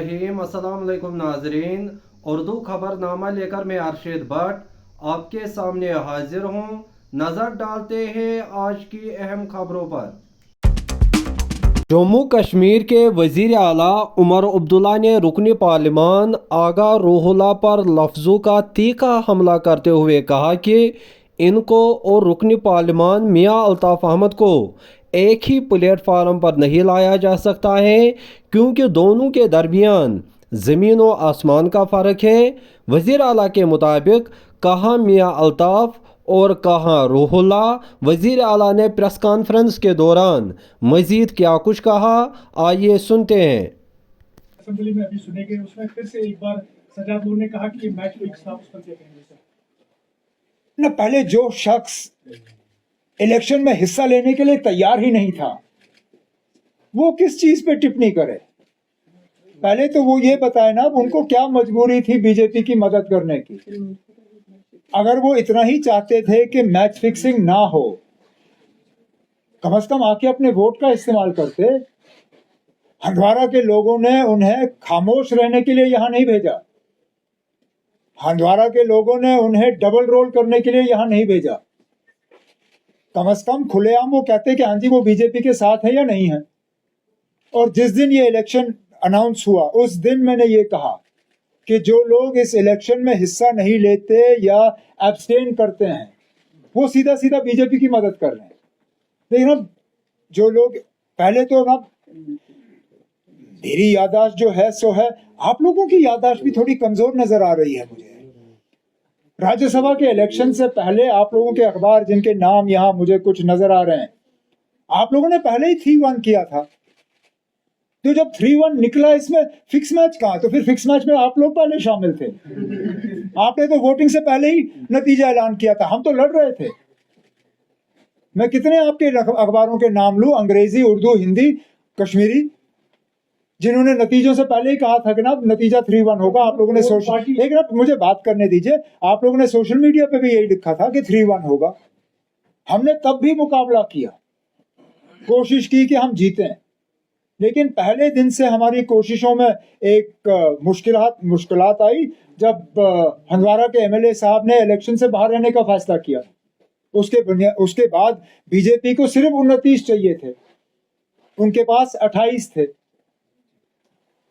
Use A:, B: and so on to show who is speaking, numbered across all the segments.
A: रहीम। अस्सलाम वालेकुम नाजरीन, उर्दू खबरनामा लेकर मैं अरशद भट्ट आपके सामने हाजिर हूँ। नज़र डालते हैं आज की अहम खबरों पर। जम्मू कश्मीर के वजीर आला उमर अब्दुल्ला ने रुकन पार्लिमान आगा रूहुल्ला पर लफ्ज़ों का तीखा हमला करते हुए कहा कि इनको और रुकन पार्लिमान मियां अल्ताफ़ अहमद को एक ही प्लेटफार्म पर नहीं लाया जा सकता है, क्योंकि दोनों के दरमियान ज़मीन व आसमान का फ़र्क है। वज़ीर आला के मुताबिक कहाँ मियां अल्ताफ़ और कहाँ रूहुल्ला। वज़ीर आला ने प्रेस कॉन्फ्रेंस के दौरान मज़ीद क्या कुछ कहा, आइए सुनते हैं।
B: असेंबली में अभी सुनेंगे, उसमें फिर से एक बार सजाद लोग ने कहा कि ये मैच फिक्स था, उस पर क्या कहेंगे सर?
C: न, पहले जो शख्स इलेक्शन में हिस्सा लेने के लिए तैयार ही नहीं था वो किस चीज पे टिप्पणी करे? पहले तो वो ये बताए ना उनको क्या मजबूरी थी बीजेपी की मदद करने की। अगर वो इतना ही चाहते थे कि मैच फिक्सिंग ना हो, कम से कम आके अपने वोट का इस्तेमाल करते। हंदवाड़ा के लोगों ने उन्हें खामोश रहने के लिए यहां नहीं भेजा। हंदवाड़ा के लोगों ने उन्हें डबल रोल करने के लिए यहां नहीं भेजा। कम से कम खुलेआम वो कहते कि हाँ जी वो बीजेपी के साथ है या नहीं है। और जिस दिन ये इलेक्शन अनाउंस हुआ उस दिन मैंने ये कहा कि जो लोग इस इलेक्शन में हिस्सा नहीं लेते या एब्सटेन करते हैं वो सीधा सीधा बीजेपी की मदद कर रहे हैं। लेकिन अब जो लोग पहले तो ना, मेरी याददाश्त जो है सो है, आप लोगों की याददाश्त भी थोड़ी कमजोर नजर आ रही है मुझे। राज्यसभा के इलेक्शन से पहले आप लोगों के अखबार जिनके नाम यहाँ मुझे कुछ नजर आ रहे हैं, आप लोगों ने पहले ही 3-1 किया था। तो जब 3-1 निकला इसमें फिक्स मैच कहा? तो फिर फिक्स मैच में आप लोग पहले शामिल थे। आपने तो वोटिंग से पहले ही नतीजा ऐलान किया था, हम तो लड़ रहे थे। मैं कितने आपके अखबारों के नाम लूं, अंग्रेजी, उर्दू, हिंदी, कश्मीरी, जिन्होंने नतीजों से पहले ही कहा था कि ना नतीजा 3-1 होगा। आप लोगों ने सोशल, एक मिनट मुझे बात करने दीजिए, आप लोगों ने सोशल मीडिया पे भी यही लिखा था कि 3-1 होगा। हमने तब भी मुकाबला किया, कोशिश की कि हम जीतें, लेकिन पहले दिन से हमारी कोशिशों में एक मुश्किलात आई जब हंदवाड़ा के एमएलए साहब ने इलेक्शन से बाहर रहने का फैसला किया। उसके बाद बीजेपी को सिर्फ 29 चाहिए थे, उनके पास 28 थे।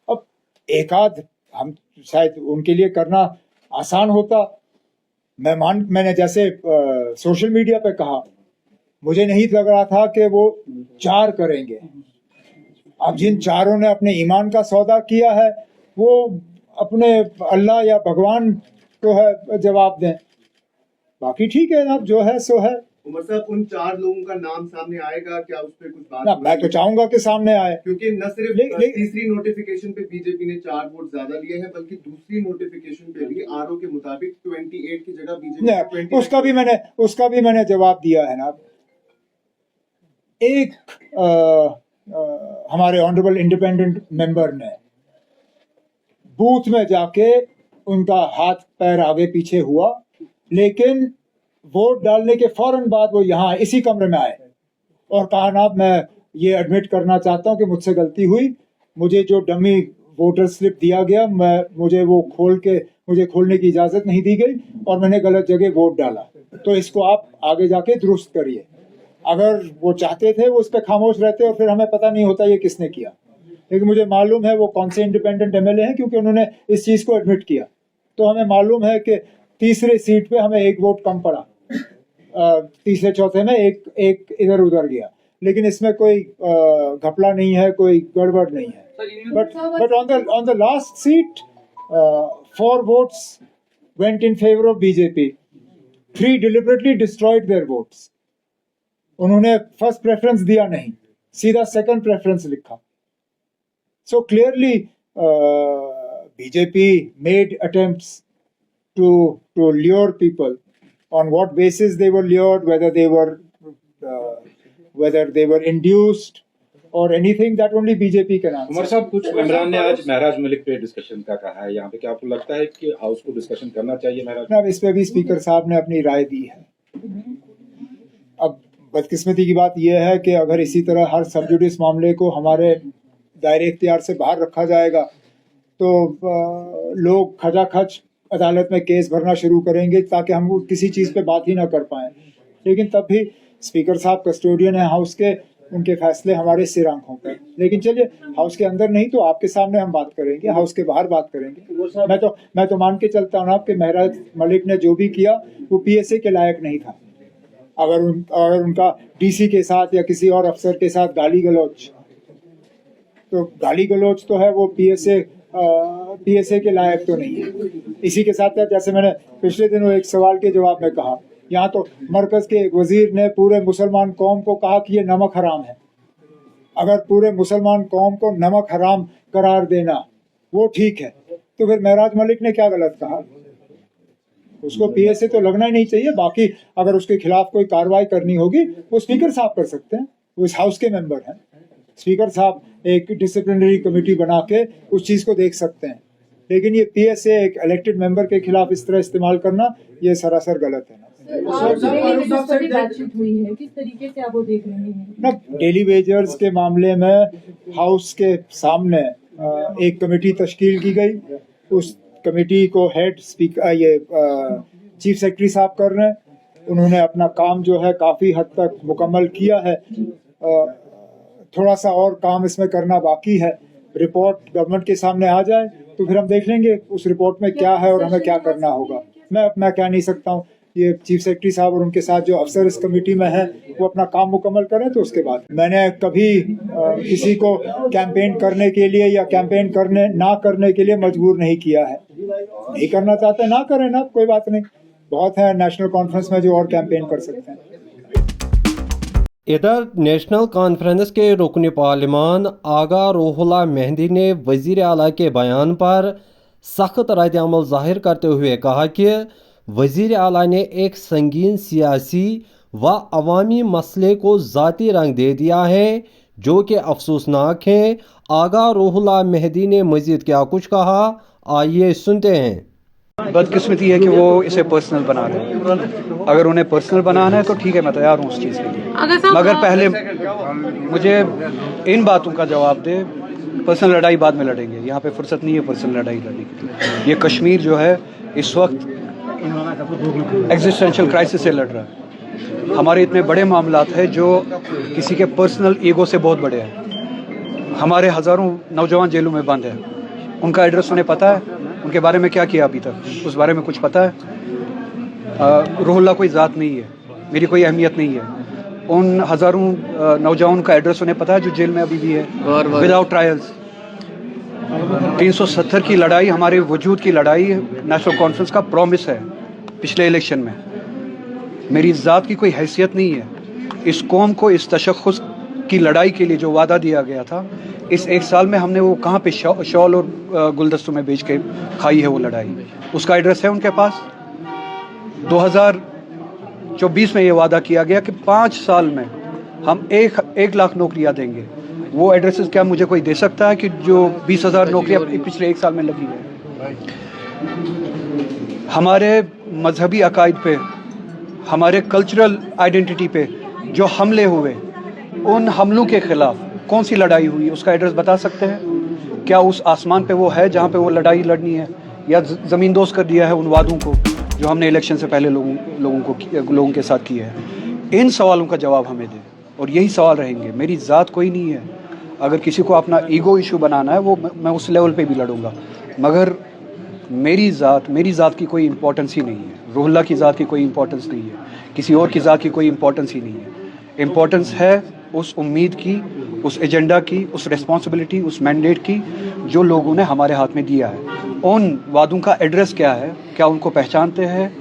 C: अब एक आध हम शायद उनके लिए करना आसान होता। मैंने जैसे सोशल मीडिया पे कहा, मुझे नहीं लग रहा था कि वो 4 करेंगे। अब जिन चारों ने अपने ईमान का सौदा किया है वो अपने अल्लाह या भगवान को है जवाब दें। बाकी ठीक है ना, जो है सो है।
D: उमर साहब, उन 4 लोगों का नाम सामने आएगा क्या? उस पर कुछ बात
C: ना, मैं तो चाहूंगा कि सामने आए,
D: क्योंकि न सिर्फ तीसरी नोटिफिकेशन पे बीजेपी ने 4 वोट ज्यादा लिए हैं, बल्कि दूसरी नोटिफिकेशन पे भी आरओ के मुताबिक 28 की जगह बीजेपी
C: उसका भी मैंने जवाब दिया है ना। एक हमारे ऑनरेबल इंडिपेंडेंट मेंबर ने बूथ में जाके उनका हाथ पैर आगे पीछे हुआ, लेकिन वोट डालने के फौरन बाद वो यहाँ इसी कमरे में आए और कहा ना मैं ये एडमिट करना चाहता हूँ कि मुझसे गलती हुई, मुझे जो डमी वोटर स्लिप दिया गया मुझे वो खोलने की इजाजत नहीं दी गई और मैंने गलत जगह वोट डाला, तो इसको आप आगे जाके दुरुस्त करिए। अगर वो चाहते थे वो उस पर खामोश रहते और फिर हमें पता नहीं होता ये किसने किया, लेकिन मुझे मालूम है वो कौन से इंडिपेंडेंट एमएलए हैं क्योंकि उन्होंने इस चीज को एडमिट किया। तो हमें मालूम है कि तीसरे सीट पे हमें एक वोट कम पड़ा, तीसरे चौथे में एक इधर उधर गया, लेकिन इसमें कोई घपला नहीं है, कोई गड़बड़ नहीं है। But on the last seat 4 votes went in favor of BJP, 3 deliberately destroyed their votes। उन्होंने फर्स्ट प्रेफरेंस दिया नहीं, सीधा सेकंड प्रेफरेंस लिखा। So clearly BJP made attempts to lure people। on what basis they were lured, whether they were induced or anything, that only BJP can answer।
E: Umar साहब, कुछ मेंबरान ने आज महराज मलिक पे डिस्कशन का कहा है यहाँ पे, क्या आपको लगता है कि हाउस को डिस्कशन करना चाहिए महराज?
C: अब इस पे भी स्पीकर साहब ने अपनी राय दी है। अब बदकिस्मती की बात यह है कि अगर इसी तरह हर सब जुडिस मामले को हमारे दायरे इख्तियार से बाहर रखा जाएगा तो लोग खचाखच अदालत में केस भरना शुरू करेंगे ताकि हम किसी चीज़ पे बात ही ना कर पाएं। लेकिन तब भी स्पीकर साहब कस्टोडियन हैं हाउस के, उनके फैसले हमारे सिर आंखों पर। लेकिन चलिए, हाउस के अंदर नहीं तो आपके सामने हम बात करेंगे, हाउस के बाहर बात करेंगे। मैं तो मान के चलता हूँ ना कि महराज मलिक ने जो भी किया वो पीएसए के लायक नहीं था। अगर उनका डीसी के साथ या किसी और अफसर के साथ गाली गलौज तो है, वो पीएसए के लायक तो नहीं है। इसी के साथ जैसे मैंने पिछले दिनों एक सवाल के जवाब में कहा, यहाँ तो मरकज के एक वजीर ने पूरे मुसलमान कौम को कहा कि ये नमक हराम है। अगर पूरे मुसलमान कौम को नमक हराम करार देना वो ठीक है, तो फिर महराज मलिक ने क्या गलत कहा? उसको पीएसए तो लगना ही नहीं चाहिए। बाकी अगर उसके खिलाफ कोई कार्रवाई करनी होगी वो स्पीकर साहब कर सकते हैं, वो इस हाउस के मेंबर हैं। स्पीकर साहब एक डिसिप्लिनरी कमेटी बना के उस चीज़ को देख सकते हैं। लेकिन ये पीएसए एक इलेक्टेड मेंबर के खिलाफ इस तरह इस्तेमाल करना ये सरासर गलत है
F: किस तरीके से आप वो देख रहे हैं
C: ना। डेली वेजर्स के मामले में हाउस के सामने एक कमेटी तश्कील की गई। उस कमेटी को हेड चीफ सेक्रेटरी साहब कर रहे हैं। उन्होंने अपना काम जो है काफ़ी हद तक मुकम्मल किया है। थोड़ा सा और काम इसमें करना बाकी है। रिपोर्ट गवर्नमेंट के सामने आ जाए तो फिर हम देख लेंगे उस रिपोर्ट में क्या है और हमें क्या करना होगा। मैं कह नहीं सकता हूँ। ये चीफ सेक्रेटरी साहब और उनके साथ जो अफसर इस कमेटी में है वो अपना काम मुकम्मल करें तो उसके बाद। मैंने कभी किसी को कैंपेन करने के लिए या कैंपेन करने ना करने के लिए मजबूर नहीं किया है। नहीं करना चाहते ना करें ना, कोई बात नहीं। बहुत है नेशनल कॉन्फ्रेंस में जो और कैंपेन कर सकते हैं।
A: इधर नेशनल कॉन्फ्रेंस के रुकन पार्लिमान आगा रूहुल्लाह मेहंदी ने वजीर आला के बयान पर सख्त रद्द-ए-अमल जाहिर करते हुए कहा कि वजीर आला ने एक संगीन सियासी व अवामी मसले को ज़ाती रंग दे दिया है जो कि अफसोसनाक है। आगा रूहुल्लाह मेहंदी ने मजीद क्या कुछ कहा, आइए सुनते हैं।
G: बदकिस्मती है कि वो इसे पर्सनल बना रहे हैं। अगर उन्हें पर्सनल बनाना है तो ठीक है, मैं तैयार हूँ उस चीज़ के लिए, मगर पहले मुझे इन बातों का जवाब दे। पर्सनल लड़ाई बाद में लड़ेंगे, यहाँ पे फुर्सत नहीं है पर्सनल लड़ाई लड़ने की। ये कश्मीर जो है इस वक्त एग्जिस्टेंशियल क्राइसिस से लड़ रहा है। हमारे इतने बड़े मामलात हैं जो किसी के पर्सनल ईगो से बहुत बड़े हैं। हमारे हज़ारों नौजवान जेलों में बंद हैं। उनका एड्रेस उन्हें पता है, उनके बारे में क्या किया अभी तक उस बारे में कुछ पता है? रूहुल्लाह कोई ज़ात नहीं है, मेरी कोई अहमियत नहीं है। उन हज़ारों नौजवान का एड्रेस उन्हें पता है जो जेल में अभी भी है विदाउट ट्रायल्स। 370 की लड़ाई हमारे वजूद की लड़ाई नेशनल कॉन्फ्रेंस का प्रॉमिस है। पिछले इलेक्शन में मेरी ज़ात की कोई हैसियत नहीं है। इस कौम को इस तशख़्ख़ुस की लड़ाई के लिए जो वादा दिया गया था, इस एक साल में हमने वो कहाँ पे शॉल और गुलदस्तों में बेच के खाई है वो लड़ाई। उसका एड्रेस है उनके पास। 2024 में ये वादा किया गया कि 5 साल में हम 1 लाख नौकरियां देंगे। वो एड्रेसेस क्या मुझे कोई दे सकता है कि जो 20,000 नौकरियां पिछले 1 साल में लगी है? हमारे मजहबी अकायद पे, हमारे कल्चरल आइडेंटिटी पे जो हमले हुए, उन हमलों के ख़िलाफ़ कौन सी लड़ाई हुई उसका एड्रेस बता सकते हैं? क्या उस आसमान पे वो है जहाँ पे वो लड़ाई लड़नी है, या ज़मीन दोस्त कर दिया है उन वादों को जो हमने इलेक्शन से पहले लोगों के साथ किए हैं? इन सवालों का जवाब हमें दें और यही सवाल रहेंगे। मेरी ज़ात कोई नहीं है। अगर किसी को अपना ईगो इशू बनाना है वो मैं उस लेवल पे भी लड़ूंगा, मगर मेरी ज़ात की कोई इम्पोर्टेंस ही नहीं है। रूहुल्लाह की ज़ात की कोई इम्पोर्टेंस नहीं है, किसी और की ज़ात की कोई इम्पोर्टेंस ही नहीं है। इम्पोर्टेंस है उस उम्मीद की, उस एजेंडा की, उस रिस्पॉन्सिबिलिटी, उस मैंडेट की जो लोगों ने हमारे हाथ में दिया है। उन वादों का एड्रेस क्या है, क्या उनको पहचानते हैं,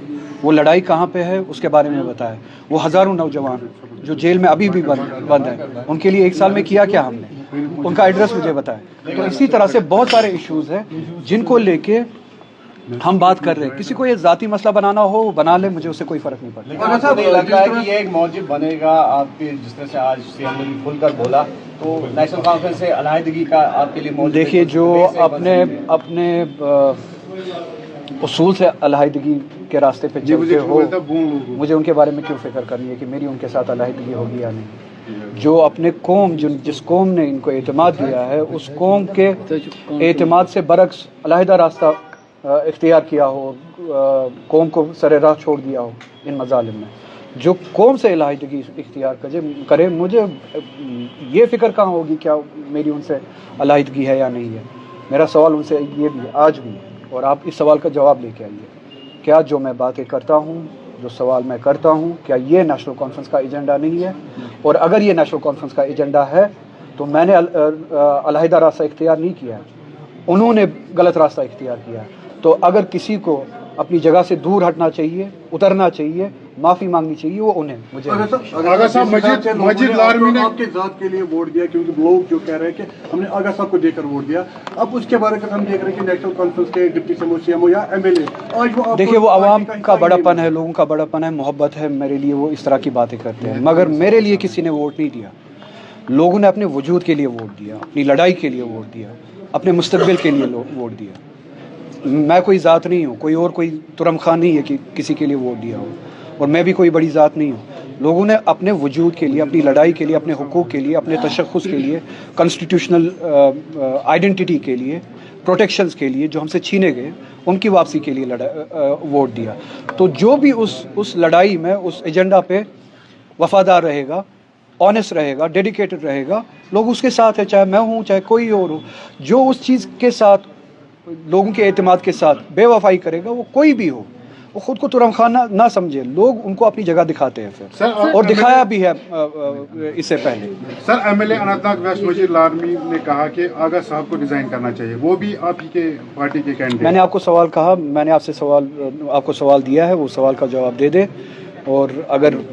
G: वो लड़ाई कहाँ पे है उसके बारे में बताएं। वो हज़ारों नौजवान जो जेल में अभी भी बंद हैं, उनके लिए 1 साल में किया क्या हमने, उनका एड्रेस मुझे बताएं। तो इसी तरह से बहुत सारे इश्यूज़ हैं जिनको लेके हम बात कर रहे हैं। किसी को ये ज़ाती मसला बनाना हो बना ले, मुझे उससे कोई फ़र्क नहीं पड़ता।
H: लेकिन ऐसा नहीं लगता है कि ये एक मौजूद बनेगा आपके, जिस तरह से आज सीएम ने खुलकर बोला, तो नेशनल कॉन्फ्रेंस से अलहदगी का आपके लिए मौजूद?
G: देखिए, जो अपने उसूल से अलहदगी के रास्ते पे चलते हो, मुझे उनके बारे में क्यों फिक्र करनी है कि मेरी उनके साथ अलहदगी होगी या नहीं। जो अपने कौम जिस कौम ने इनको एतमाद दिया है उस कौम के एतमाद से बरक्स अलहदा रास्ता इख्तियार किया हो, कौम को सरे राह छोड़ दिया हो इन मजालिम में, जो कौम से अलहदगी इख्तियार करे, मुझे ये फ़िक्र कहाँ होगी क्या मेरी उनसे अलहदगी है या नहीं है। मेरा सवाल उनसे ये भी आज भी है और आप इस सवाल का जवाब लेके आइए, क्या जो मैं बातें करता हूँ, जो सवाल मैं करता हूँ, क्या ये नेशनल कॉन्फ्रेंस का एजेंडा नहीं है? और अगर ये नेशनल कॉन्फ्रेंस का एजेंडा है तो मैंने अलहदा रास्ता इख्तियार नहीं किया है, उन्होंने गलत रास्ता इख्तियार किया है। तो अगर किसी को अपनी जगह से दूर हटना चाहिए, उतरना चाहिए, माफ़ी मांगनी चाहिए, वो उन्हें मुझे
I: आगा साहब मजीद लारमी ने आपके जात के लिए वोट दिया, क्योंकि लोग जो कह रहे हैं कि हमने आगा साहब को देकर वोट दिया। अब उसके बारे में हम देख रहे हैं कि नेशनल कॉन्फ्रेंस के डिप्टी सीएमओ या एमएलए आज वो
G: देखिए, वो आवाम का बड़ापन है, लोगों का बड़ापन है, मोहब्बत है मेरे लिए, वो इस तरह की बातें करते हैं। मगर मेरे लिए किसी ने वोट नहीं दिया, लोगों ने अपने वजूद के लिए वोट दिया, अपनी लड़ाई के लिए वोट दिया, अपने मुस्तकबिल के लिए वोट दिया। मैं कोई ज़ात नहीं हूँ, कोई और कोई तुरम खान नहीं है कि किसी के लिए वोट दिया हो, और मैं भी कोई बड़ी ज़ात नहीं हूँ। लोगों ने अपने वजूद के लिए, अपनी लड़ाई के लिए, अपने हुकूक के लिए, अपने तशख़्ख़ुस के लिए, कॉन्स्टिट्यूशनल आइडेंटिटी के लिए, प्रोटेक्शंस के लिए जो हमसे छीने गए, उनकी वापसी के लिए वोट दिया। तो जो भी उस लड़ाई में, उस एजेंडा पे वफ़ादार रहेगा, ऑनेस्ट रहेगा, डेडिकेटेड रहेगा, लोग उसके साथ है, चाहे मैं हूँ चाहे कोई और हो। जो उस चीज़ के साथ, लोगों के एतमाद के साथ बेवफाई करेगा, वो कोई भी हो, वो खुद को तुरम खान ना समझे, लोग उनको अपनी जगह दिखाते हैं फिर, और दिखाया भी है इससे पहले।
I: सर, एमएलए अनंतनाग वेस्ट मजीद लारमी ने कहा कि आगा साहब को रिजाइन करना चाहिए, वो भी आप ही के पार्टी के कैंडिडेट।
G: मैंने आपको सवाल कहा, मैंने आपको सवाल दिया है, वो सवाल का जवाब दे दे, और अगर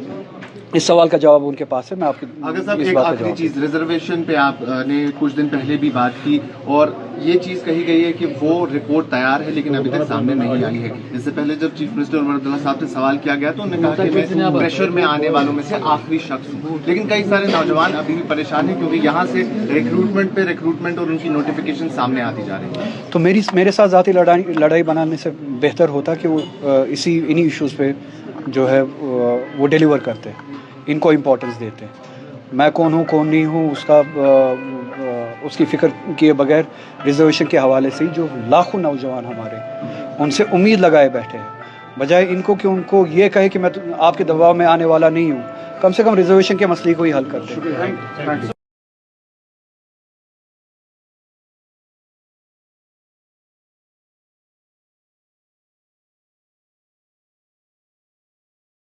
G: इस सवाल का जवाब उनके पास है, मैं आपकी
D: अगर साहब एक आखिरी चीज, रिजर्वेशन पे आपने कुछ दिन पहले भी बात की और ये चीज कही गई है कि वो रिपोर्ट तैयार है लेकिन अभी तक सामने नहीं आई है। इससे पहले जब चीफ मिनिस्टर उमर अब्दुल्ला साहब से सवाल किया गया तो उन्होंने कहा कि मैं प्रेशर में आने वालों में से आखिरी शख्स हूँ, लेकिन कई सारे नौजवान अभी भी परेशान हैं क्योंकि यहाँ से रिक्रूटमेंट और उनकी नोटिफिकेशन सामने आती जा रही है।
G: तो मेरे साथ ज़ाती लड़ाई बनाने से बेहतर होता कि वो इन्हीं इश्यूज़ पे जो है वो डिलीवर करते, इनको इम्पोर्टेंस देते। मैं कौन हूँ कौन नहीं हूँ उसकी फ़िक्र किए बगैर रिजर्वेशन के हवाले से ही जो लाखों नौजवान हमारे उनसे उम्मीद लगाए बैठे हैं, बजाय इनको कि उनको ये कहे कि मैं आपके दबाव में आने वाला नहीं हूँ, कम से कम रिजर्वेशन के मसले को ही हल कर दें।